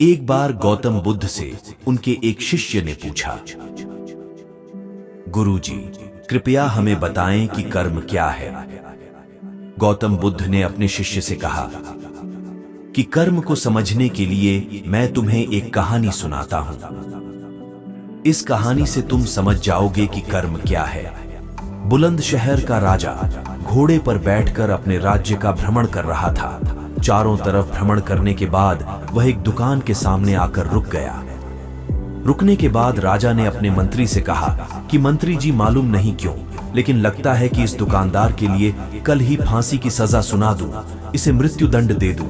एक बार गौतम बुद्ध से उनके एक शिष्य ने पूछा, गुरुजी, कृपया हमें बताएं कि कर्म क्या है। गौतम बुद्ध ने अपने शिष्य से कहा कि कर्म को समझने के लिए मैं तुम्हें एक कहानी सुनाता हूं। इस कहानी से तुम समझ जाओगे कि कर्म क्या है। बुलंद शहर का राजा घोड़े पर बैठकर अपने राज्य का भ्रमण कर रहा था। चारों तरफ भ्रमण करने के बाद वह एक दुकान के सामने आकर रुक गया। रुकने के बाद राजा ने अपने मंत्री से कहा कि मंत्री जी, मालूम नहीं क्यों, लेकिन लगता है कि इस दुकानदार के लिए कल ही फांसी की सजा सुना दूं, इसे मृत्यु दंड दे दूं।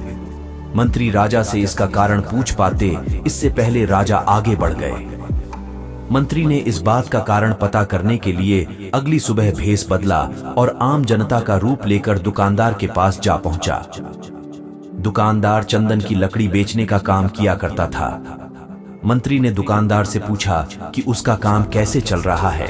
मंत्री राजा से इसका कारण पूछ पाते इससे पहले राजा आगे बढ़ गए। मंत्री ने इस बात का कारण पता करने के लिए अगली सुबह भेष बदला और आम जनता का रूप लेकर दुकानदार के पास जा पहुंचा। दुकानदार चंदन की लकड़ी बेचने का काम किया करता था। मंत्री ने दुकानदार से पूछा कि उसका काम कैसे चल रहा है।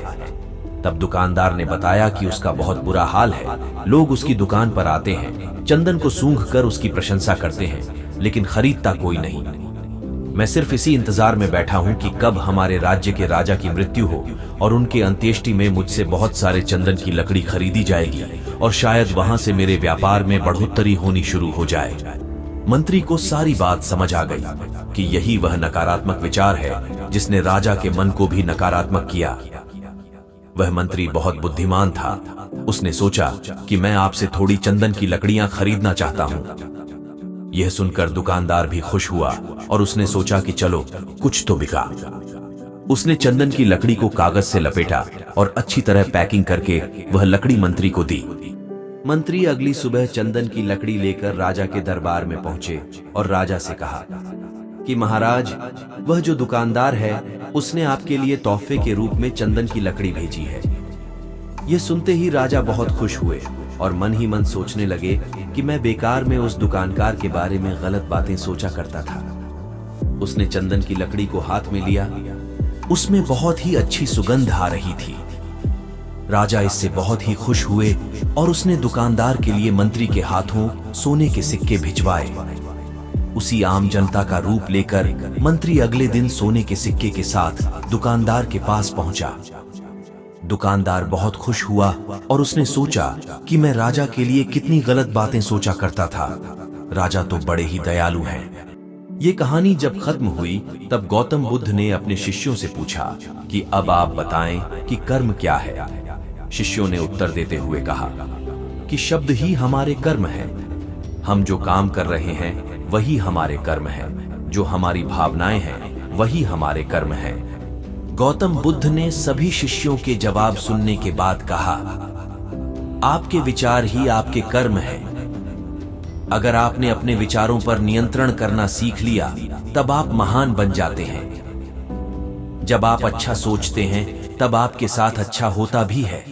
तब दुकानदार ने बताया कि उसका बहुत बुरा हाल है। लोग उसकी दुकान पर आते हैं, चंदन को सूंघकर उसकी प्रशंसा करते हैं, लेकिन खरीदता कोई नहीं। मैं सिर्फ इसी इंतजार में बैठा हूं कि कब हमारे राज्य के राजा की मृत्यु हो और उनके अंत्येष्टि में मुझसे बहुत सारे चंदन की लकड़ी खरीदी जाएगी और शायद वहां से मेरे व्यापार में बढ़ोतरी होनी शुरू हो जाए। मंत्री को सारी बात समझ आ गई कि यही वह नकारात्मक विचार है जिसने राजा के मन को भी नकारात्मक किया। वह मंत्री बहुत बुद्धिमान था। उसने सोचा कि मैं आपसे थोड़ी चंदन की लकड़ियां खरीदना चाहता हूं। यह सुनकर दुकानदार भी खुश हुआ और उसने सोचा कि चलो कुछ तो बिका। उसने चंदन की लकड़ी को कागज से लपेटा और अच्छी तरह पैकिंग करके वह लकड़ी मंत्री को दी। मंत्री अगली सुबह चंदन की लकड़ी लेकर राजा के दरबार में पहुंचे और राजा से कहा कि महाराज, वह जो दुकानदार है उसने आपके लिए तोहफे के रूप में चंदन की लकड़ी भेजी है। यह सुनते ही राजा बहुत खुश हुए और मन ही मन सोचने लगे कि मैं बेकार में उस दुकानदार के बारे में गलत बातें सोचा करता था। उसने चंदन की लकड़ी को हाथ में लिया। उसमें बहुत ही अच्छी सुगंध आ रही थी। राजा इससे बहुत ही खुश हुए और उसने दुकानदार के लिए मंत्री के हाथों सोने के सिक्के भिजवाए। उसी आम जनता का रूप लेकर मंत्री अगले दिन सोने के सिक्के के साथ दुकानदार के पास पहुंचा। दुकानदार बहुत खुश हुआ और उसने सोचा कि मैं राजा के लिए कितनी गलत बातें सोचा करता था। राजा तो बड़े ही दयालु हैं। ये कहानी जब खत्म हुई तब गौतम बुद्ध ने अपने शिष्यों से पूछा कि अब आप बताएं कि कर्म क्या है। शिष्यों ने उत्तर देते हुए कहा कि शब्द ही हमारे कर्म है। हम जो काम कर रहे हैं वही हमारे कर्म है। जो हमारी भावनाएं हैं वही हमारे कर्म हैं। गौतम बुद्ध ने सभी शिष्यों के जवाब सुनने के बाद कहा, आपके विचार ही आपके कर्म हैं। अगर आपने अपने विचारों पर नियंत्रण करना सीख लिया तब आप महान बन जाते हैं। जब आप अच्छा सोचते हैं तब आपके साथ अच्छा होता भी है।